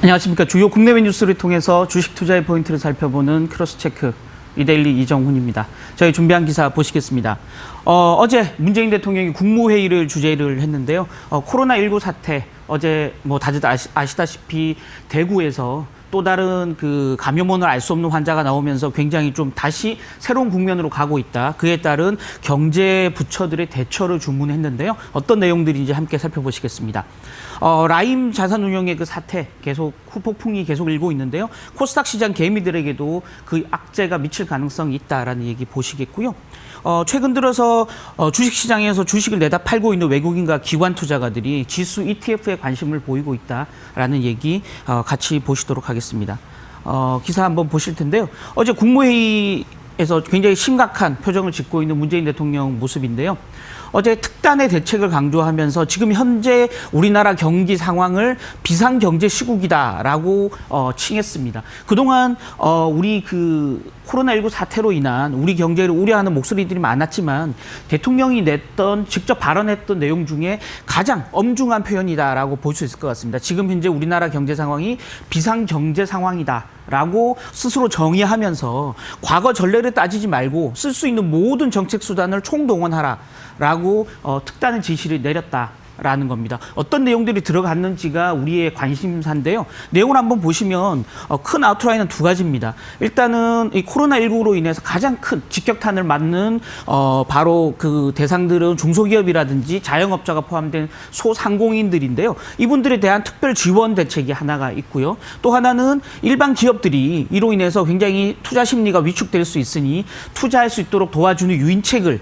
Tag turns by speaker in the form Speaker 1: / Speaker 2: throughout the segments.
Speaker 1: 안녕하십니까. 주요 국내외 뉴스를 통해서 주식 투자의 포인트를 살펴보는 크로스체크 이데일리 이정훈입니다. 저희 준비한 기사 보시겠습니다. 어제 문재인 대통령이 국무회의를 주재를 했는데요. 코로나19 사태, 어제 다들 아시다시피 대구에서 또 다른 그 감염원을 알 수 없는 환자가 나오면서 굉장히 좀 다시 새로운 국면으로 가고 있다. 그에 따른 경제 부처들의 대처를 주문했는데요. 어떤 내용들인지 함께 살펴보시겠습니다. 라임 자산운용의 그 사태 계속 후폭풍이 계속 일고 있는데요. 코스닥 시장 개미들에게도 그 악재가 미칠 가능성이 있다라는 얘기 보시겠고요. 최근 들어서 주식시장에서 주식을 내다 팔고 있는 외국인과 기관 투자가들이 지수 ETF에 관심을 보이고 있다라는 얘기 같이 보시도록 하겠습니다. 기사 한번 보실 텐데요. 어제 국무회의에서 굉장히 심각한 표정을 짓고 있는 문재인 대통령 모습인데요. 어제 특단의 대책을 강조하면서 지금 현재 우리나라 경기 상황을 비상경제 시국이다라고 칭했습니다. 그동안 우리 그 코로나19 사태로 인한 우리 경제를 우려하는 목소리들이 많았지만 대통령이 직접 발언했던 내용 중에 가장 엄중한 표현이다라고 볼 수 있을 것 같습니다. 지금 현재 우리나라 경제 상황이 비상경제 상황이다라고 스스로 정의하면서 과거 전례를 따지지 말고 쓸 수 있는 모든 정책 수단을 총동원하라라고 특단의 지시를 내렸다라는 겁니다. 어떤 내용들이 들어갔는지가 우리의 관심사인데요. 내용을 한번 보시면 큰 아웃라인은 두 가지입니다. 일단은 이 코로나19로 인해서 가장 큰 직격탄을 맞는 바로 그 대상들은 중소기업이라든지 자영업자가 포함된 소상공인들인데요. 이분들에 대한 특별 지원 대책이 하나가 있고요. 또 하나는 일반 기업들이 이로 인해서 굉장히 투자 심리가 위축될 수 있으니 투자할 수 있도록 도와주는 유인책을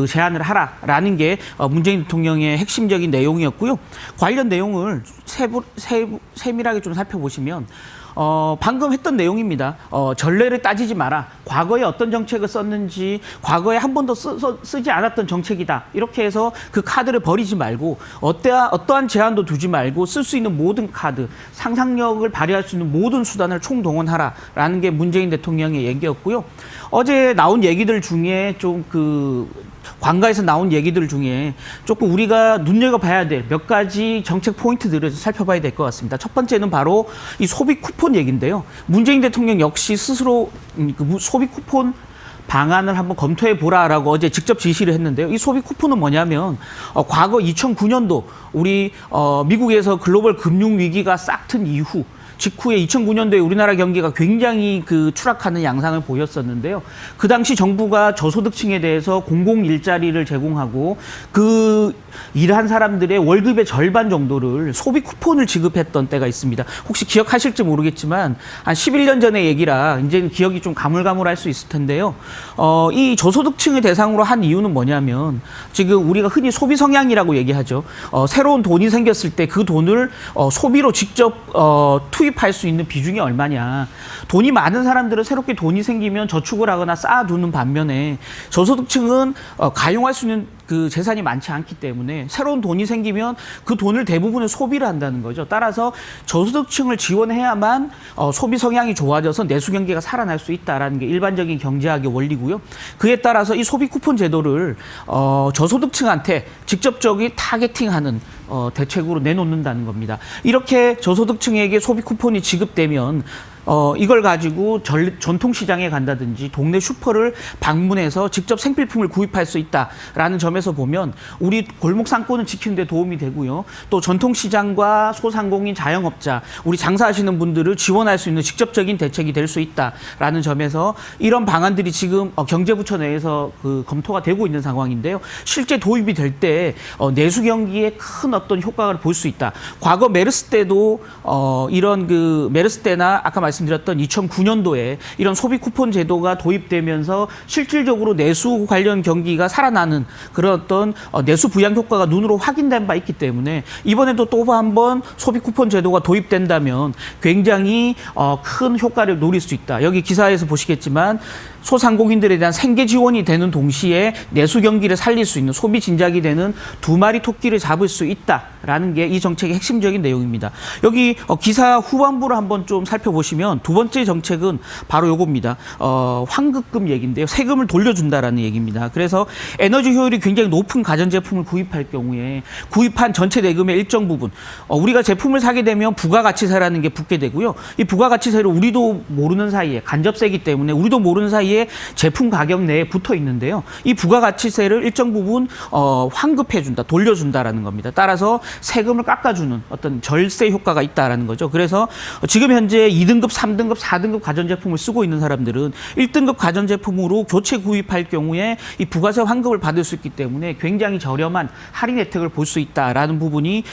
Speaker 1: 제안을 하라라는 게 문재인 대통령의 핵심적인 내용이었고요. 관련 내용을 세밀하게 좀 살펴보시면 방금 했던 내용입니다. 전례를 따지지 마라. 과거에 어떤 정책을 썼는지, 과거에 한 번도 쓰지 않았던 정책이다. 이렇게 해서 그 카드를 버리지 말고 어떠한 제한도 두지 말고 쓸 수 있는 모든 카드, 상상력을 발휘할 수 있는 모든 수단을 총동원하라라는 게 문재인 대통령의 얘기였고요. 어제 나온 얘기들 중에 관가에서 나온 얘기들 중에 조금 우리가 눈여겨봐야 될 몇 가지 정책 포인트들을 살펴봐야 될 것 같습니다. 첫 번째는 바로 이 소비 쿠폰 얘기인데요. 문재인 대통령 역시 스스로 소비 쿠폰 방안을 한번 검토해 보라라고 어제 직접 지시를 했는데요. 이 소비 쿠폰은 뭐냐면 과거 2009년도 우리 미국에서 글로벌 금융 위기가 싹 튼 이후 직후에 2009년도에 우리나라 경기가 굉장히 추락하는 양상을 보였었는데요. 그 당시 정부가 저소득층에 대해서 공공 일자리를 제공하고 그 일한 사람들의 월급의 절반 정도를 소비 쿠폰을 지급했던 때가 있습니다. 혹시 기억하실지 모르겠지만 한 11년 전의 얘기라 이제는 기억이 좀 가물가물할 수 있을 텐데요. 이 저소득층을 대상으로 한 이유는 뭐냐면 지금 우리가 흔히 소비 성향이라고 얘기하죠. 새로운 돈이 생겼을 때 그 돈을 소비로 직접 투입할 수 있는 비중이 얼마냐. 돈이 많은 사람들은 새롭게 돈이 생기면 저축을 하거나 쌓아두는 반면에 저소득층은 가용할 수 있는 그 재산이 많지 않기 때문에 새로운 돈이 생기면 그 돈을 대부분을 소비를 한다는 거죠. 따라서 저소득층을 지원해야만 소비 성향이 좋아져서 내수 경기가 살아날 수 있다라는 게 일반적인 경제학의 원리고요. 그에 따라서 이 소비 쿠폰 제도를 저소득층한테 직접적인 타겟팅하는 대책으로 내놓는다는 겁니다. 이렇게 저소득층에게 소비 쿠폰이 지급되면 이걸 가지고 전통시장에 간다든지 동네 슈퍼를 방문해서 직접 생필품을 구입할 수 있다라는 점에서 보면 우리 골목 상권을 지키는 데 도움이 되고요. 또 전통시장과 소상공인 자영업자, 우리 장사하시는 분들을 지원할 수 있는 직접적인 대책이 될 수 있다라는 점에서 이런 방안들이 지금 경제부처 내에서 검토가 되고 있는 상황인데요. 실제 도입이 될 때 내수 경기에 큰 어떤 효과를 볼 수 있다. 과거 메르스 때도 이런 메르스 때나 아까 말씀드렸던 2009년도에 이런 소비 쿠폰 제도가 도입되면서 실질적으로 내수 관련 경기가 살아나는 그런 어떤 내수 부양 효과가 눈으로 확인된 바 있기 때문에 이번에도 또 한 번 소비 쿠폰 제도가 도입된다면 굉장히 큰 효과를 노릴 수 있다. 여기 기사에서 보시겠지만 소상공인들에 대한 생계 지원이 되는 동시에 내수 경기를 살릴 수 있는 소비 진작이 되는 두 마리 토끼를 잡을 수 있다라는 게 이 정책의 핵심적인 내용입니다. 여기 기사 후반부를 한번 좀 살펴보시면 보시면 두 번째 정책은 바로 요겁니다. 환급금 얘기인데요. 세금을 돌려준다라는 얘기입니다. 그래서 에너지 효율이 굉장히 높은 가전제품을 구입할 경우에 구입한 전체 대금의 일정 부분, 우리가 제품을 사게 되면 부가가치세라는 게 붙게 되고요. 이 부가가치세를 우리도 모르는 사이에, 간접세이기 때문에 우리도 모르는 사이에 제품 가격 내에 붙어 있는데요. 이 부가가치세를 일정 부분 환급해준다, 돌려준다라는 겁니다. 따라서 세금을 깎아주는 어떤 절세 효과가 있다라는 거죠. 그래서 지금 현재 2등급, 3등급, 4등급 가전제품을 쓰고 있는 사람들은 1등급 가전제품으로 교체 구입할 경우에 이 부가세 환급을 받을 수 있기 때문에 굉장히 저렴한 할인 혜택을 볼 수 있다라는 부분이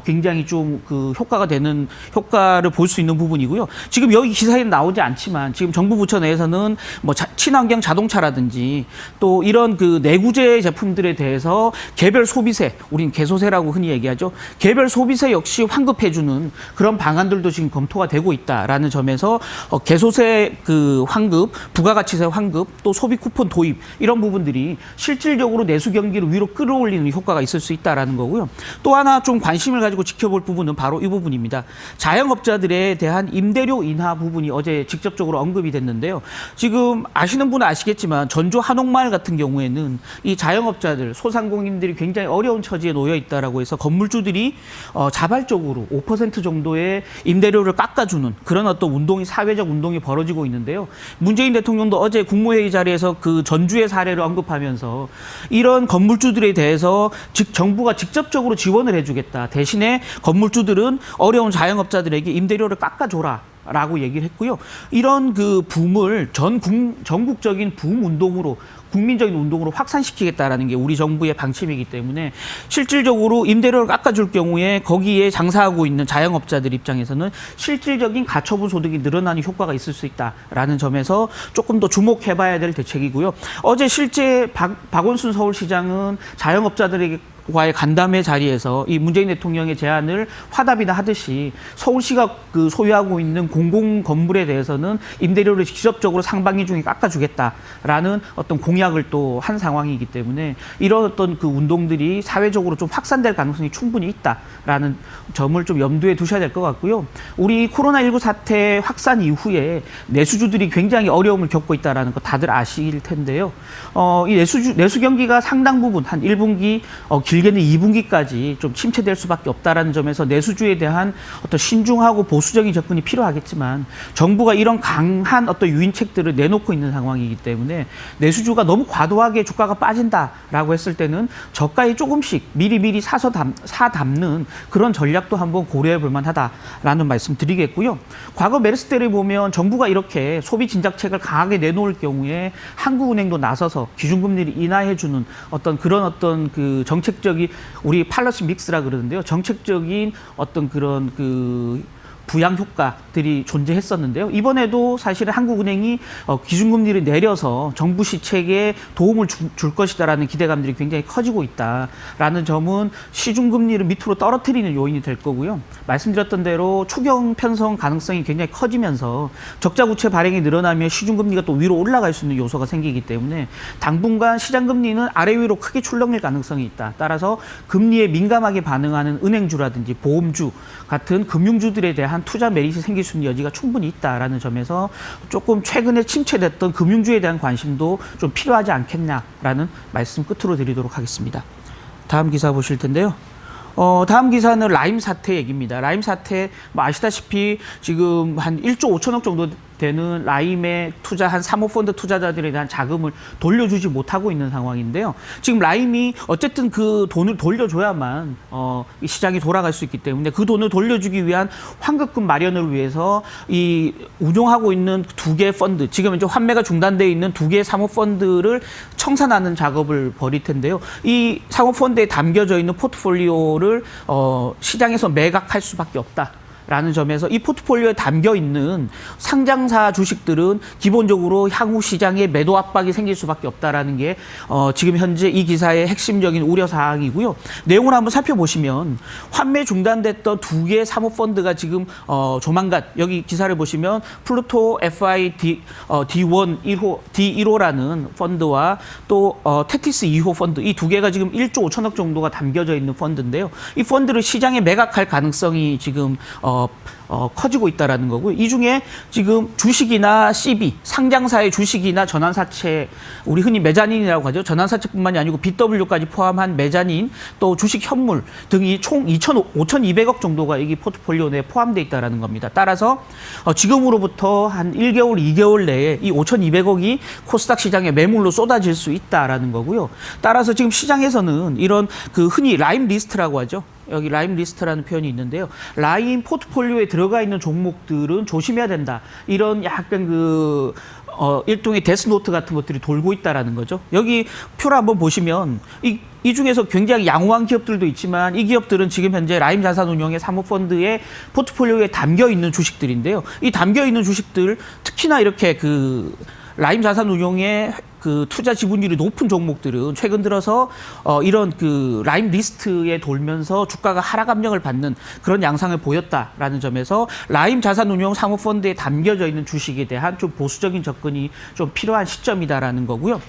Speaker 1: 굉장히 좀 그 효과가 되는 효과를 볼 수 있는 부분이고요. 지금 여기 기사에는 나오지 않지만 지금 정부 부처 내에서는 뭐 친환경 자동차라든지 또 이런 그 내구재 제품들에 대해서 개별 소비세, 우린 개소세라고 흔히 얘기하죠. 개별 소비세 역시 환급해주는 그런 방안들도 지금 검토가 되고 있다라는 점에서 개소세 그 환급, 부가가치세 환급, 또 소비 쿠폰 도입 이런 부분들이 실질적으로 내수 경기를 위로 끌어올리는 효과가 있을 수 있다라는 거고요. 또 하나 좀 관심을 가지고 지켜볼 부분은 바로 이 부분입니다. 자영업자들에 대한 임대료 인하 부분이 어제 직접적으로 언급이 됐는데요. 지금 아시는 분은 아시겠지만 전주 한옥마을 같은 경우에는 이 자영업자들, 소상공인들이 굉장히 어려운 처지에 놓여 있다라고 해서 건물주들이 자발적으로 5% 정도의 임대료를 깎아주는 그런 어떤 운동이, 사회적 운동이 벌어지고 있는데요. 문재인 대통령도 어제 국무회의 자리에서 그 전주의 사례를 언급하면서 이런 건물주들에 대해서 정부가 직접적으로 지원을 해주겠다. 대신에 건물주들은 어려운 자영업자들에게 임대료를 깎아줘라. 라고 얘기를 했고요. 이런 그 붐을 전국적인 붐 운동으로, 국민적인 운동으로 확산시키겠다라는 게 우리 정부의 방침이기 때문에 실질적으로 임대료를 깎아줄 경우에 거기에 장사하고 있는 자영업자들 입장에서는 실질적인 가처분 소득이 늘어나는 효과가 있을 수 있다라는 점에서 조금 더 주목해봐야 될 대책이고요. 어제 실제 박원순 서울시장은 자영업자들에게 과의 간담회 자리에서 이 문재인 대통령의 제안을 화답이나 하듯이 서울시가 그 소유하고 있는 공공 건물에 대해서는 임대료를 직접적으로 상반기 중에 깎아주겠다라는 어떤 공약을 또 한 상황이기 때문에 이런 어떤 그 운동들이 사회적으로 좀 확산될 가능성이 충분히 있다라는 점을 좀 염두에 두셔야 될 것 같고요. 우리 코로나19 사태 확산 이후에 내수주들이 굉장히 어려움을 겪고 있다라는 거 다들 아실 텐데요. 이 내수 경기가 상당 부분 한 1분기 길게는 2분기까지 좀 침체될 수밖에 없다라는 점에서 내수주에 대한 어떤 신중하고 보수적인 접근이 필요하겠지만 정부가 이런 강한 어떤 유인책들을 내놓고 있는 상황이기 때문에 내수주가 너무 과도하게 주가가 빠진다라고 했을 때는 저가에 조금씩 미리미리 사서 담는 그런 전략도 한번 고려해 볼 만하다라는 말씀 드리겠고요. 과거 메르스 때를 보면 정부가 이렇게 소비 진작책을 강하게 내놓을 경우에 한국은행도 나서서 기준금리를 인하해 주는 어떤 그런 어떤 그 정책적인 우리 팔러시 믹스라 그러는데요. 정책적인 어떤 그런 그 부양 효과들이 존재했었는데요. 이번에도 사실은 한국은행이 기준금리를 내려서 정부 시책에 도움을 줄 것이다라는 기대감들이 굉장히 커지고 있다라는 점은 시중금리를 밑으로 떨어뜨리는 요인이 될 거고요. 말씀드렸던 대로 추경 편성 가능성이 굉장히 커지면서 적자 부채 발행이 늘어나면 시중금리가 또 위로 올라갈 수 있는 요소가 생기기 때문에 당분간 시장금리는 아래 위로 크게 출렁일 가능성이 있다. 따라서 금리에 민감하게 반응하는 은행주라든지 보험주 같은 금융주들에 대한 투자 메리트 생길 수 있는 여지가 충분히 있다라는 점에서 조금 최근에 침체됐던 금융주에 대한 관심도 좀 필요하지 않겠냐라는 말씀 끝으로 드리도록 하겠습니다. 다음 기사 보실 텐데요. 다음 기사는 라임 사태 얘기입니다. 라임 사태, 뭐 아시다시피 지금 한 1조 5천억 정도 되는 라임에 투자한 사모펀드 투자자들에 대한 자금을 돌려주지 못하고 있는 상황인데요. 지금 라임이 어쨌든 그 돈을 돌려줘야만 이 시장이 돌아갈 수 있기 때문에 그 돈을 돌려주기 위한 환급금 마련을 위해서 이 운용하고 있는 두 개의 펀드, 지금 이제 환매가 중단되어 있는 두 개의 사모펀드를 청산하는 작업을 벌일 텐데요. 이 사모펀드에 담겨져 있는 포트폴리오를 시장에서 매각할 수밖에 없다. 라는 점에서 이 포트폴리오에 담겨 있는 상장사 주식들은 기본적으로 향후 시장에 매도 압박이 생길 수밖에 없다라는 게 지금 현재 이 기사의 핵심적인 우려 사항이고요. 내용을 한번 살펴보시면 환매 중단됐던 두 개의 사모펀드가 지금 조만간 여기 기사를 보시면 플루토 FID D1 1호 D1호라는 펀드와 또 테티스 2호 펀드 이 두 개가 지금 1조 5천억 정도가 담겨져 있는 펀드인데요. 이 펀드를 시장에 매각할 가능성이 지금 커지고 있다라는 거고요. 이 중에 지금 주식이나 CB, 상장사의 주식이나 전환사채, 우리 흔히 메자닌이라고 하죠. 전환사채뿐만이 아니고 BW까지 포함한 메자닌, 또 주식 현물 등이 총 5,200억 정도가 이 포트폴리오 내에 포함되어 있다는 겁니다. 따라서 지금으로부터 한 1개월, 2개월 내에 이 5,200억이 코스닥 시장에 매물로 쏟아질 수 있다라는 거고요. 따라서 지금 시장에서는 이런 그 흔히 라임 리스트라고 하죠. 여기 라임 리스트라는 표현이 있는데요. 라임 포트폴리오에 들어가 있는 종목들은 조심해야 된다. 이런 약간 일종의 데스노트 같은 것들이 돌고 있다라는 거죠. 여기 표를 한번 보시면 이 중에서 굉장히 양호한 기업들도 있지만 이 기업들은 지금 현재 라임 자산운용의 사모펀드의 포트폴리오에 담겨 있는 주식들인데요. 이 담겨 있는 주식들 특히나 이렇게 라임 자산운용의 투자 지분율이 높은 종목들은 최근 들어서 이런 라임 리스트에 돌면서 주가가 하락 압력을 받는 그런 양상을 보였다라는 점에서 라임 자산운용 사모펀드에 담겨져 있는 주식에 대한 좀 보수적인 접근이 좀 필요한 시점이다라는 거고요.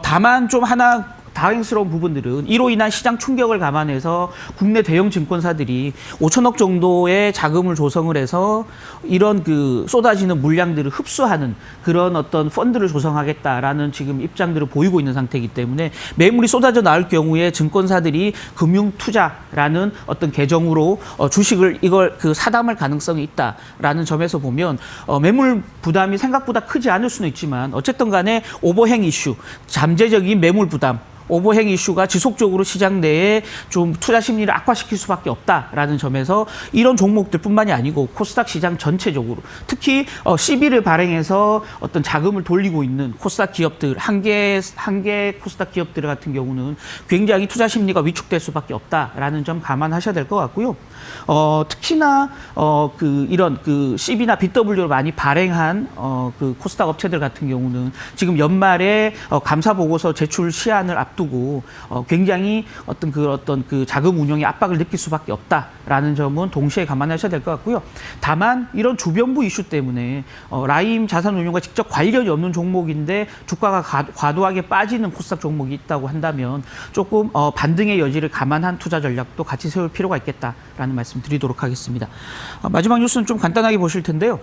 Speaker 1: 다만 좀 하나 다행스러운 부분들은 이로 인한 시장 충격을 감안해서 국내 대형 증권사들이 5천억 정도의 자금을 조성을 해서 이런 쏟아지는 물량들을 흡수하는 그런 어떤 펀드를 조성하겠다라는 지금 입장들을 보이고 있는 상태이기 때문에 매물이 쏟아져 나올 경우에 증권사들이 금융투자라는 어떤 계정으로 주식을 이걸 사담할 가능성이 있다라는 점에서 보면 매물 부담이 생각보다 크지 않을 수는 있지만 어쨌든 간에 오버행 이슈, 잠재적인 매물 부담, 오버행 이슈가 지속적으로 시장 내에 좀 투자 심리를 악화시킬 수밖에 없다라는 점에서 이런 종목들뿐만이 아니고 코스닥 시장 전체적으로 특히 CB를 발행해서 어떤 자금을 돌리고 있는 코스닥 기업들 한 개 코스닥 기업들 같은 경우는 굉장히 투자 심리가 위축될 수밖에 없다라는 점 감안하셔야 될 것 같고요. 특히나 이런 CB나 BW를 많이 발행한 코스닥 업체들 같은 경우는 지금 연말에 감사 보고서 제출 시한을 앞두고 굉장히 어떤 자금 운용의 압박을 느낄 수밖에 없다라는 점은 동시에 감안하셔야 될 것 같고요. 다만 이런 주변부 이슈 때문에 라임 자산운용과 직접 관련이 없는 종목인데 주가가 과도하게 빠지는 코스닥 종목이 있다고 한다면 조금 반등의 여지를 감안한 투자 전략도 같이 세울 필요가 있겠다라는 말씀 드리도록 하겠습니다. 마지막 뉴스는 좀 간단하게 보실 텐데요.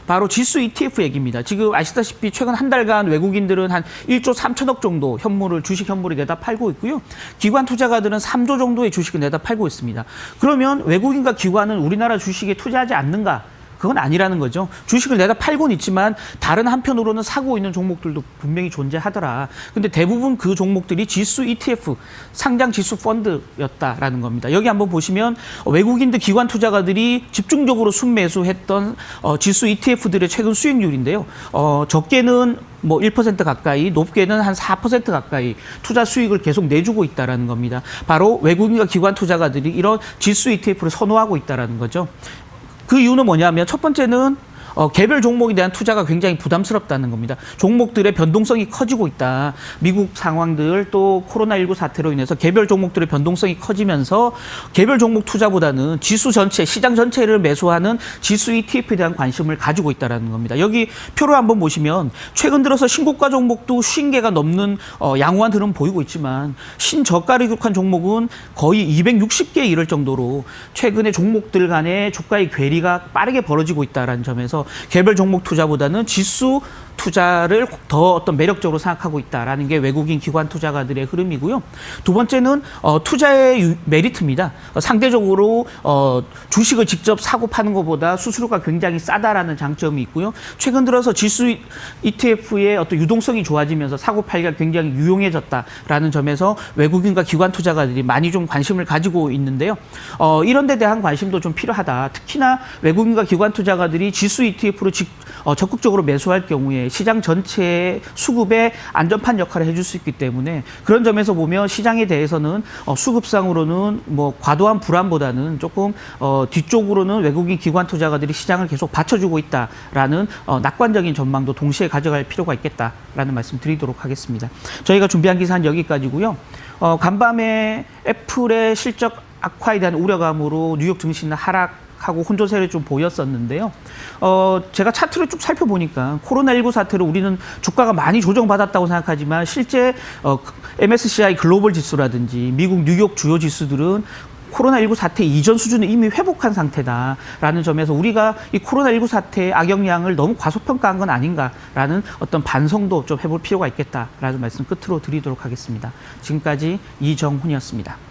Speaker 1: 바로 지수 ETF 얘기입니다. 지금 아시다시피 최근 한 달간 외국인들은 한 1조 3천억 정도 주식 현물을 내다 팔고 있고요. 기관 투자가들은 3조 정도의 주식을 내다 팔고 있습니다. 그러면 외국인과 기관은 우리나라 주식에 투자하지 않는가? 그건 아니라는 거죠. 주식을 내다 팔고는 있지만 다른 한편으로는 사고 있는 종목들도 분명히 존재하더라. 근데 대부분 그 종목들이 지수 ETF, 상장 지수 펀드였다라는 겁니다. 여기 한번 보시면 외국인들 기관 투자가들이 집중적으로 순매수했던 지수 ETF들의 최근 수익률인데요. 적게는 1% 가까이, 높게는 한 4% 가까이 투자 수익을 계속 내주고 있다라는 겁니다. 바로 외국인과 기관 투자가들이 이런 지수 ETF를 선호하고 있다라는 거죠. 그 이유는 뭐냐면 첫 번째는 개별 종목에 대한 투자가 굉장히 부담스럽다는 겁니다. 종목들의 변동성이 커지고 있다. 미국 상황들 또 코로나19 사태로 인해서 개별 종목들의 변동성이 커지면서 개별 종목 투자보다는 지수 전체, 시장 전체를 매수하는 지수 ETF에 대한 관심을 가지고 있다는 겁니다. 여기 표를 한번 보시면 최근 들어서 신고가 종목도 50개가 넘는 양호한 흐름 보이고 있지만 신저가를 기록한 종목은 거의 260개에 이를 정도로 최근에 종목들 간의 주가의 괴리가 빠르게 벌어지고 있다는 점에서 개별 종목 투자보다는 지수 투자를 더 어떤 매력적으로 생각하고 있다라는 게 외국인 기관 투자가들의 흐름이고요. 두 번째는 투자의 메리트입니다. 상대적으로 주식을 직접 사고 파는 것보다 수수료가 굉장히 싸다라는 장점이 있고요. 최근 들어서 지수 ETF의 어떤 유동성이 좋아지면서 사고 팔기가 굉장히 유용해졌다라는 점에서 외국인과 기관 투자가들이 많이 좀 관심을 가지고 있는데요. 이런 데 대한 관심도 좀 필요하다. 특히나 외국인과 기관 투자가들이 지수 ETF로 적극적으로 매수할 경우에 시장 전체의 수급에 안전판 역할을 해줄 수 있기 때문에 그런 점에서 보면 시장에 대해서는 수급상으로는 과도한 불안보다는 조금 뒤쪽으로는 외국인 기관 투자가들이 시장을 계속 받쳐주고 있다라는 낙관적인 전망도 동시에 가져갈 필요가 있겠다라는 말씀 드리도록 하겠습니다. 저희가 준비한 기사는 여기까지고요. 간밤에 애플의 실적 악화에 대한 우려감으로 뉴욕 증시는 하락하고 혼조세를 좀 보였었는데요. 제가 차트를 쭉 살펴보니까 코로나19 사태로 우리는 주가가 많이 조정받았다고 생각하지만 실제 MSCI 글로벌 지수라든지 미국 뉴욕 주요 지수들은 코로나19 사태 이전 수준을 이미 회복한 상태다라는 점에서 우리가 이 코로나19 사태의 악영향을 너무 과소평가한 건 아닌가라는 어떤 반성도 좀 해볼 필요가 있겠다라는 말씀 끝으로 드리도록 하겠습니다. 지금까지 이정훈이었습니다.